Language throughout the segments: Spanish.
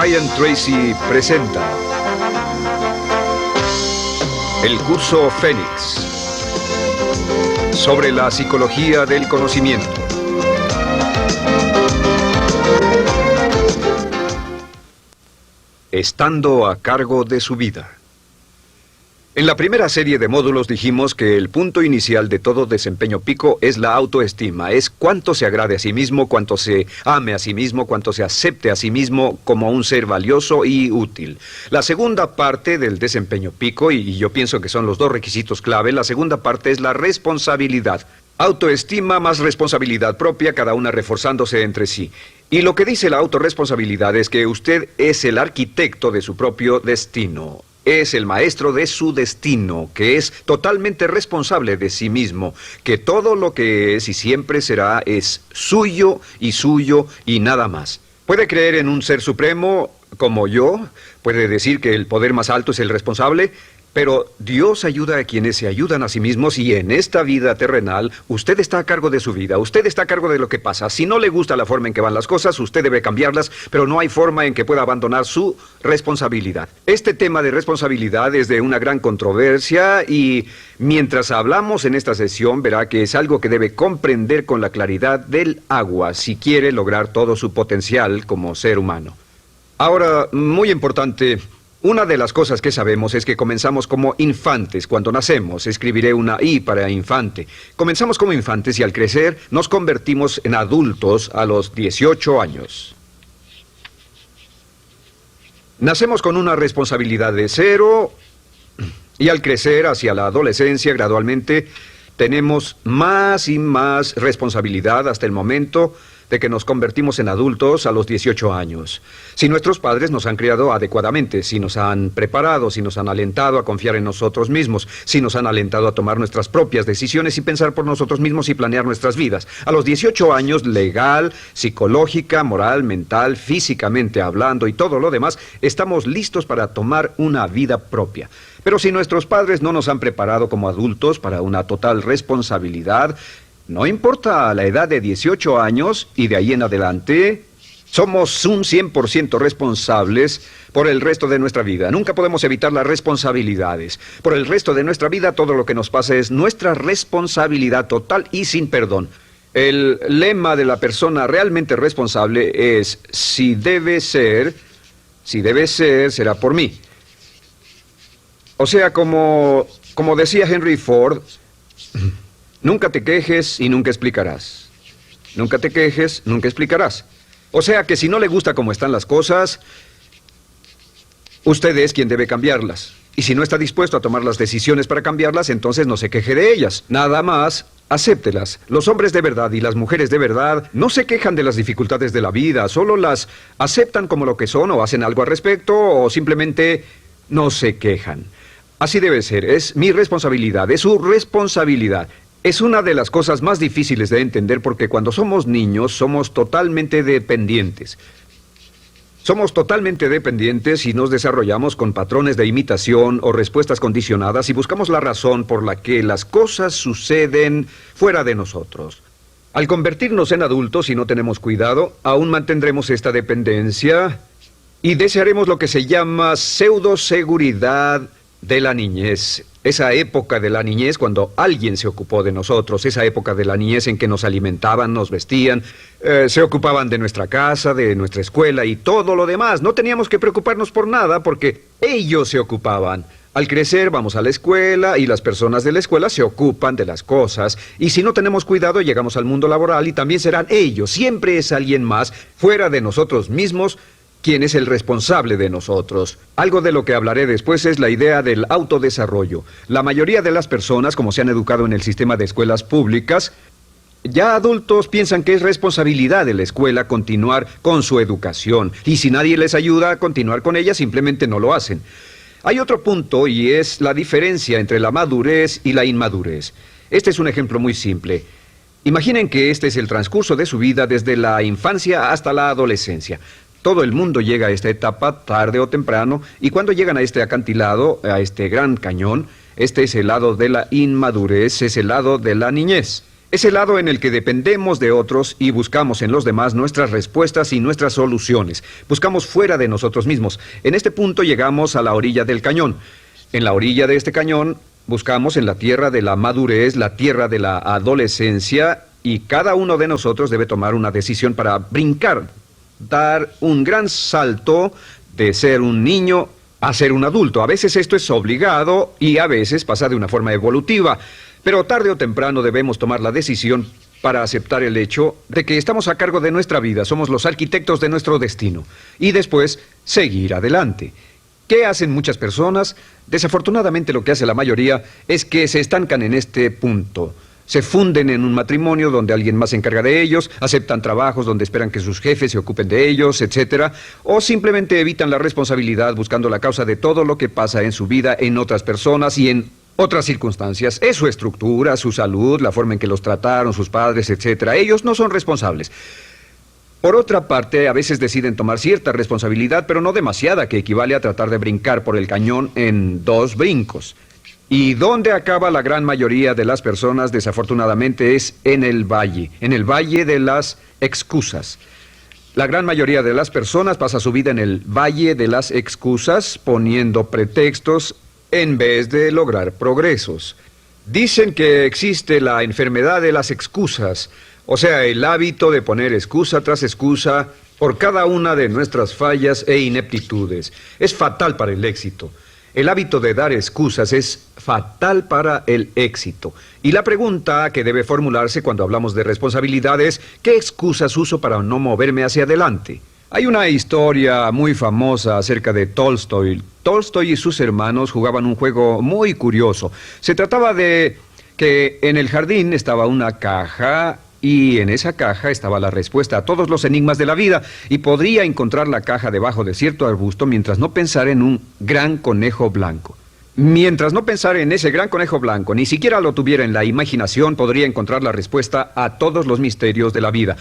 Brian Tracy presenta el curso Fénix sobre la psicología del conocimiento. Estando a cargo de su vida. En la primera serie de módulos dijimos que el punto inicial de todo desempeño pico es la autoestima, es cuánto se agrade a sí mismo, cuánto se ame a sí mismo, cuánto se acepte a sí mismo como un ser valioso y útil. La segunda parte del desempeño pico, y yo pienso que son los dos requisitos clave, la segunda parte es la responsabilidad. Autoestima más responsabilidad propia, cada una reforzándose entre sí. Y lo que dice la autorresponsabilidad es que usted es el arquitecto de su propio destino. Es el maestro de su destino, que es totalmente responsable de sí mismo, que todo lo que es y siempre será es suyo y nada más. Puede creer en un ser supremo como yo, puede decir que el poder más alto es el responsable, pero Dios ayuda a quienes se ayudan a sí mismos y en esta vida terrenal usted está a cargo de su vida, usted está a cargo de lo que pasa. Si no le gusta la forma en que van las cosas, usted debe cambiarlas, pero no hay forma en que pueda abandonar su responsabilidad. Este tema de responsabilidad es de una gran controversia y mientras hablamos en esta sesión verá que es algo que debe comprender con la claridad del agua si quiere lograr todo su potencial como ser humano. Ahora, muy importante, una de las cosas que sabemos es que comenzamos como infantes cuando nacemos. Escribiré una I para infante. Comenzamos como infantes y al crecer nos convertimos en adultos a los 18 años. Nacemos con una responsabilidad de 0 y al crecer hacia la adolescencia gradualmente tenemos más y más responsabilidad hasta el momento de que nos convertimos en adultos a los 18 años. Si nuestros padres nos han criado adecuadamente, si nos han preparado, si nos han alentado a confiar en nosotros mismos, si nos han alentado a tomar nuestras propias decisiones y pensar por nosotros mismos y planear nuestras vidas. A los 18 años, legal, psicológica, moral, mental, físicamente hablando y todo lo demás, estamos listos para tomar una vida propia. Pero si nuestros padres no nos han preparado como adultos para una total responsabilidad, no importa la edad de 18 años y de ahí en adelante, somos un 100% responsables por el resto de nuestra vida. Nunca podemos evitar las responsabilidades. Por el resto de nuestra vida, todo lo que nos pasa es nuestra responsabilidad total y sin perdón. El lema de la persona realmente responsable es, si debe ser, será por mí. O sea, como decía Henry Ford, nunca te quejes y nunca explicarás. Nunca te quejes, nunca explicarás. O sea que si no le gusta cómo están las cosas, usted es quien debe cambiarlas. Y si no está dispuesto a tomar las decisiones para cambiarlas, entonces no se queje de ellas. Nada más, acéptelas. Los hombres de verdad y las mujeres de verdad no se quejan de las dificultades de la vida, solo las aceptan como lo que son o hacen algo al respecto o simplemente no se quejan. Así debe ser, es mi responsabilidad, es su responsabilidad. Es una de las cosas más difíciles de entender porque cuando somos niños somos totalmente dependientes. Somos totalmente dependientes y nos desarrollamos con patrones de imitación o respuestas condicionadas y buscamos la razón por la que las cosas suceden fuera de nosotros. Al convertirnos en adultos, si no tenemos cuidado, aún mantendremos esta dependencia y desearemos lo que se llama pseudoseguridad de la niñez. Esa época de la niñez cuando alguien se ocupó de nosotros, esa época de la niñez en que nos alimentaban, nos vestían, se ocupaban de nuestra casa, de nuestra escuela y todo lo demás. No teníamos que preocuparnos por nada porque ellos se ocupaban. Al crecer vamos a la escuela y las personas de la escuela se ocupan de las cosas y si no tenemos cuidado llegamos al mundo laboral y también serán ellos. Siempre es alguien más fuera de nosotros mismos quien es el responsable de nosotros. Algo de lo que hablaré después es la idea del autodesarrollo. La mayoría de las personas, como se han educado en el sistema de escuelas públicas, ya adultos piensan que es responsabilidad de la escuela continuar con su educación. Y si nadie les ayuda a continuar con ella, simplemente no lo hacen. Hay otro punto y es la diferencia entre la madurez y la inmadurez. Este es un ejemplo muy simple. Imaginen que este es el transcurso de su vida desde la infancia hasta la adolescencia. Todo el mundo llega a esta etapa tarde o temprano y cuando llegan a este acantilado, a este gran cañón, este es el lado de la inmadurez, es el lado de la niñez. Es el lado en el que dependemos de otros y buscamos en los demás nuestras respuestas y nuestras soluciones. Buscamos fuera de nosotros mismos. En este punto llegamos a la orilla del cañón. En la orilla de este cañón buscamos en la tierra de la madurez, la tierra de la adolescencia, y cada uno de nosotros debe tomar una decisión para brincar, dar un gran salto de ser un niño a ser un adulto. A veces esto es obligado y a veces pasa de una forma evolutiva. Pero tarde o temprano debemos tomar la decisión para aceptar el hecho de que estamos a cargo de nuestra vida, somos los arquitectos de nuestro destino, y después seguir adelante. ¿Qué hacen muchas personas? Desafortunadamente lo que hace la mayoría es que se estancan en este punto. Se funden en un matrimonio donde alguien más se encarga de ellos, aceptan trabajos donde esperan que sus jefes se ocupen de ellos, etc. O simplemente evitan la responsabilidad buscando la causa de todo lo que pasa en su vida en otras personas y en otras circunstancias. Es su estructura, su salud, la forma en que los trataron, sus padres, etc. Ellos no son responsables. Por otra parte, a veces deciden tomar cierta responsabilidad, pero no demasiada, que equivale a tratar de brincar por el cañón en 2 brincos. ¿Y dónde acaba la gran mayoría de las personas? Desafortunadamente es en el valle de las excusas. La gran mayoría de las personas pasa su vida en el valle de las excusas, poniendo pretextos en vez de lograr progresos. Dicen que existe la enfermedad de las excusas, o sea, el hábito de poner excusa tras excusa por cada una de nuestras fallas e ineptitudes. Es fatal para el éxito. El hábito de dar excusas es fatal para el éxito. Y la pregunta que debe formularse cuando hablamos de responsabilidad es, ¿qué excusas uso para no moverme hacia adelante? Hay una historia muy famosa acerca de Tolstoy. Tolstoy y sus hermanos jugaban un juego muy curioso. Se trataba de que en el jardín estaba una caja y en esa caja estaba la respuesta a todos los enigmas de la vida, y podría encontrar la caja debajo de cierto arbusto mientras no pensara en un gran conejo blanco. Mientras no pensara en ese gran conejo blanco, ni siquiera lo tuviera en la imaginación, podría encontrar la respuesta a todos los misterios de la vida.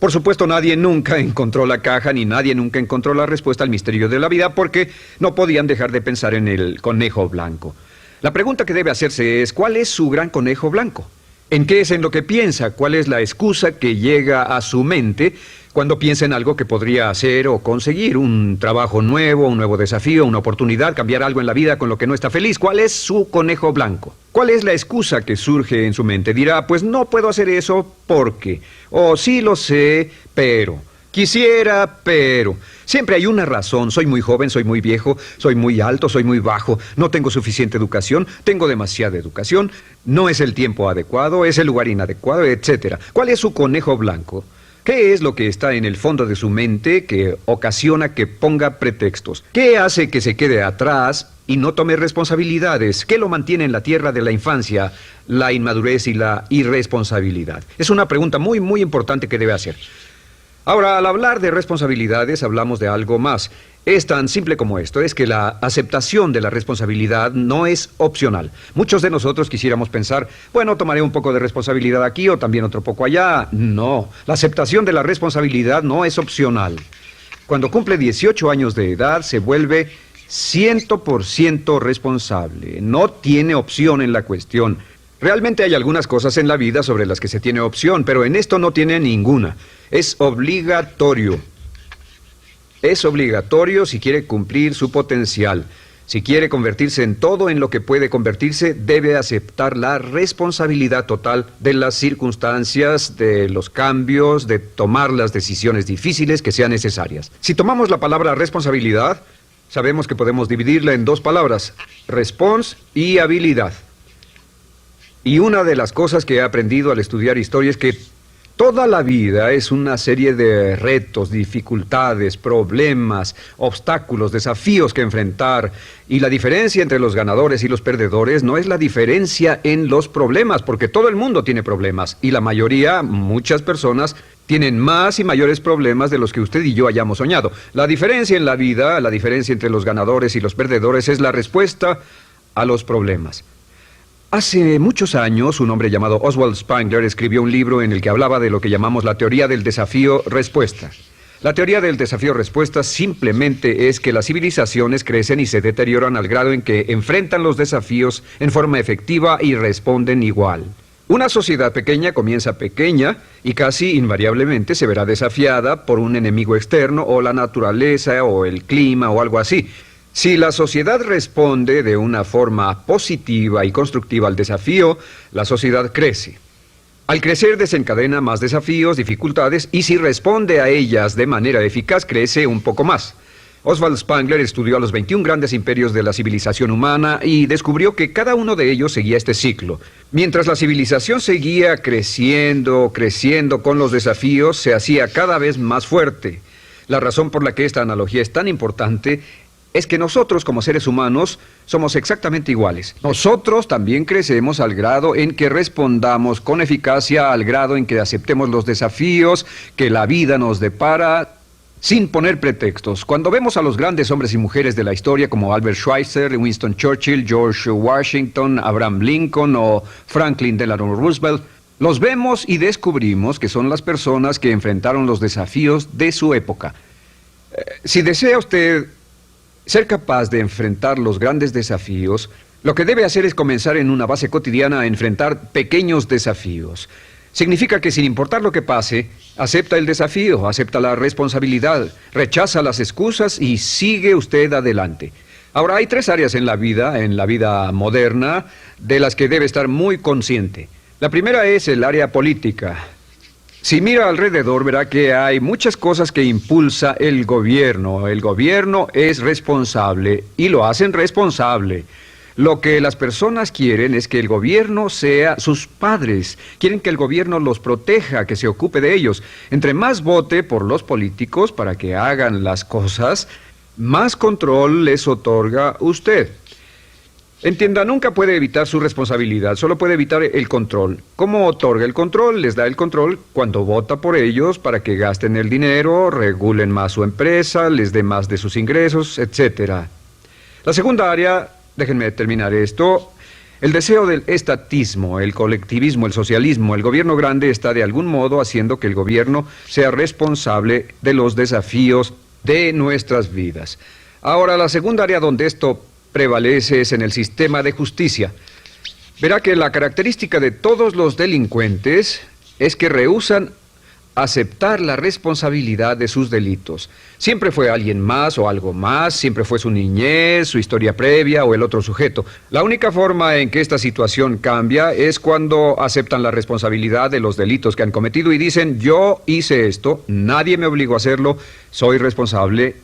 Por supuesto, nadie nunca encontró la caja, ni nadie nunca encontró la respuesta al misterio de la vida, porque no podían dejar de pensar en el conejo blanco. La pregunta que debe hacerse es, ¿cuál es su gran conejo blanco? ¿En qué es en lo que piensa? ¿Cuál es la excusa que llega a su mente cuando piensa en algo que podría hacer o conseguir? Un trabajo nuevo, un nuevo desafío, una oportunidad, cambiar algo en la vida con lo que no está feliz. ¿Cuál es su conejo blanco? ¿Cuál es la excusa que surge en su mente? Dirá, pues no puedo hacer eso porque, o sí lo sé, pero, quisiera, pero. Siempre hay una razón. Soy muy joven, soy muy viejo, soy muy alto, soy muy bajo, no tengo suficiente educación, tengo demasiada educación, no es el tiempo adecuado, es el lugar inadecuado, etc. ¿Cuál es su conejo blanco? ¿Qué es lo que está en el fondo de su mente que ocasiona que ponga pretextos? ¿Qué hace que se quede atrás y no tome responsabilidades? ¿Qué lo mantiene en la tierra de la infancia, la inmadurez y la irresponsabilidad? Es una pregunta muy, muy importante que debe hacer. Ahora, al hablar de responsabilidades, hablamos de algo más. Es tan simple como esto, es que la aceptación de la responsabilidad no es opcional. Muchos de nosotros quisiéramos pensar, bueno, tomaré un poco de responsabilidad aquí o también otro poco allá. No, la aceptación de la responsabilidad no es opcional. Cuando cumple 18 años de edad, se vuelve 100% responsable. No tiene opción en la cuestión. Realmente hay algunas cosas en la vida sobre las que se tiene opción, pero en esto no tiene ninguna. Es obligatorio. Es obligatorio si quiere cumplir su potencial. Si quiere convertirse en todo en lo que puede convertirse, debe aceptar la responsabilidad total de las circunstancias, de los cambios, de tomar las decisiones difíciles que sean necesarias. Si tomamos la palabra responsabilidad, sabemos que podemos dividirla en 2 palabras, respons y habilidad. Y una de las cosas que he aprendido al estudiar historia es que toda la vida es una serie de retos, dificultades, problemas, obstáculos, desafíos que enfrentar. Y la diferencia entre los ganadores y los perdedores no es la diferencia en los problemas, porque todo el mundo tiene problemas. Y la mayoría, muchas personas, tienen más y mayores problemas de los que usted y yo hayamos soñado. La diferencia en la vida, la diferencia entre los ganadores y los perdedores es la respuesta a los problemas. Hace muchos años, un hombre llamado Oswald Spengler escribió un libro en el que hablaba de lo que llamamos la teoría del desafío-respuesta. La teoría del desafío-respuesta simplemente es que las civilizaciones crecen y se deterioran al grado en que enfrentan los desafíos en forma efectiva y responden igual. Una sociedad pequeña comienza pequeña y casi invariablemente se verá desafiada por un enemigo externo o la naturaleza o el clima o algo así. Si la sociedad responde de una forma positiva y constructiva al desafío, la sociedad crece. Al crecer desencadena más desafíos, dificultades, y si responde a ellas de manera eficaz, crece un poco más. Oswald Spengler estudió a los 21 grandes imperios de la civilización humana y descubrió que cada uno de ellos seguía este ciclo. Mientras la civilización seguía creciendo con los desafíos, se hacía cada vez más fuerte. La razón por la que esta analogía es tan importante es que nosotros, como seres humanos, somos exactamente iguales. Nosotros también crecemos al grado en que respondamos con eficacia, al grado en que aceptemos los desafíos que la vida nos depara, sin poner pretextos. Cuando vemos a los grandes hombres y mujeres de la historia como Albert Schweitzer, Winston Churchill, George Washington, Abraham Lincoln o Franklin Delano Roosevelt, los vemos y descubrimos que son las personas que enfrentaron los desafíos de su época. Si desea usted ser capaz de enfrentar los grandes desafíos, lo que debe hacer es comenzar en una base cotidiana a enfrentar pequeños desafíos. Significa que sin importar lo que pase, acepta el desafío, acepta la responsabilidad, rechaza las excusas y sigue usted adelante. Ahora, hay 3 áreas en la vida moderna, de las que debe estar muy consciente. La primera es el área política. Si mira alrededor, verá que hay muchas cosas que impulsa el gobierno. El gobierno es responsable y lo hacen responsable. Lo que las personas quieren es que el gobierno sea sus padres. Quieren que el gobierno los proteja, que se ocupe de ellos. Entre más vote por los políticos para que hagan las cosas, más control les otorga usted. Entienda, nunca puede evitar su responsabilidad, solo puede evitar el control. ¿Cómo otorga el control? Les da el control cuando vota por ellos para que gasten el dinero, regulen más su empresa, les dé más de sus ingresos, etc. La segunda área, déjenme terminar esto, el deseo del estatismo, el colectivismo, el socialismo. El gobierno grande está de algún modo haciendo que el gobierno sea responsable de los desafíos de nuestras vidas. Ahora, la segunda área donde esto prevalece es en el sistema de justicia. Verá que la característica de todos los delincuentes es que rehúsan aceptar la responsabilidad de sus delitos. Siempre fue alguien más o algo más, siempre fue su niñez, su historia previa o el otro sujeto. La única forma en que esta situación cambia es cuando aceptan la responsabilidad de los delitos que han cometido y dicen: yo hice esto, nadie me obligó a hacerlo, soy responsable,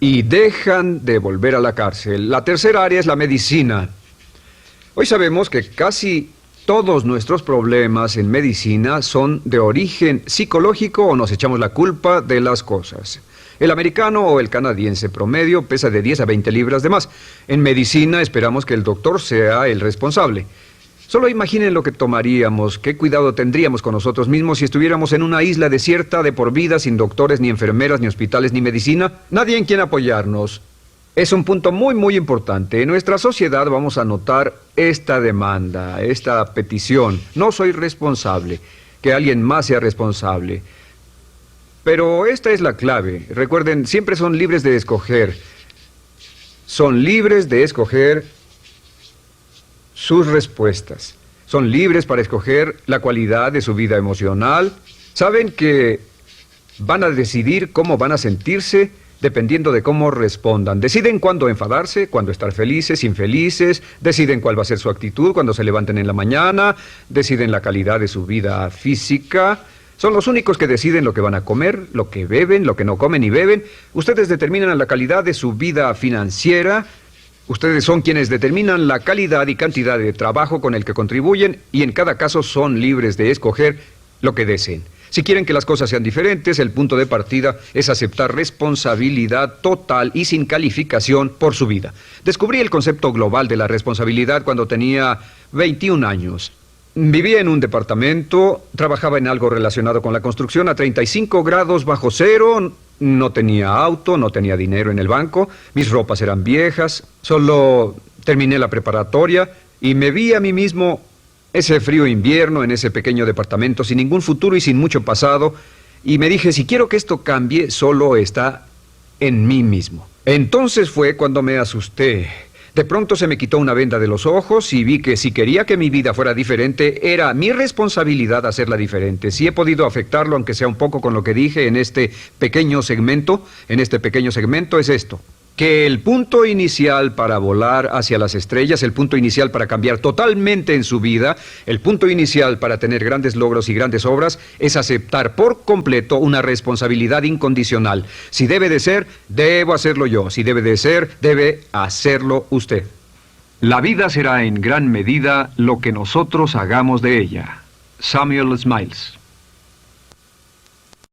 y dejan de volver a la cárcel. La tercera área es la medicina. Hoy sabemos que casi todos nuestros problemas en medicina son de origen psicológico o nos echamos la culpa de las cosas. El americano o el canadiense promedio pesa de 10 a 20 libras de más. En medicina esperamos que el doctor sea el responsable. Solo imaginen lo que tomaríamos, qué cuidado tendríamos con nosotros mismos si estuviéramos en una isla desierta de por vida, sin doctores, ni enfermeras, ni hospitales, ni medicina. Nadie en quien apoyarnos. Es un punto muy, muy importante. En nuestra sociedad vamos a notar esta demanda, esta petición. No soy responsable, que alguien más sea responsable. Pero esta es la clave. Recuerden, siempre son libres de escoger. Son libres de escoger sus respuestas. Son libres para escoger la cualidad de su vida emocional. Saben que van a decidir cómo van a sentirse dependiendo de cómo respondan. Deciden cuándo enfadarse, cuándo estar felices, infelices, deciden cuál va a ser su actitud cuando se levanten en la mañana, deciden la calidad de su vida física. Son los únicos que deciden lo que van a comer, lo que beben, lo que no comen ni beben. Ustedes determinan la calidad de su vida financiera. Ustedes son quienes determinan la calidad y cantidad de trabajo con el que contribuyen y en cada caso son libres de escoger lo que deseen. Si quieren que las cosas sean diferentes, el punto de partida es aceptar responsabilidad total y sin calificación por su vida. Descubrí el concepto global de la responsabilidad cuando tenía 21 años. Vivía en un departamento, trabajaba en algo relacionado con la construcción a 35 grados bajo cero, no tenía auto, no tenía dinero en el banco, mis ropas eran viejas, solo terminé la preparatoria y me vi a mí mismo ese frío invierno en ese pequeño departamento sin ningún futuro y sin mucho pasado, y me dije, si quiero que esto cambie, solo está en mí mismo. Entonces fue cuando me asusté. De pronto se me quitó una venda de los ojos y vi que si quería que mi vida fuera diferente, era mi responsabilidad hacerla diferente. Si he podido afectarlo, aunque sea un poco con lo que dije en este pequeño segmento, es esto. Que el punto inicial para volar hacia las estrellas, el punto inicial para cambiar totalmente en su vida, el punto inicial para tener grandes logros y grandes obras, es aceptar por completo una responsabilidad incondicional. Si debe de ser, debo hacerlo yo. Si debe de ser, debe hacerlo usted. La vida será en gran medida lo que nosotros hagamos de ella. Samuel Smiles.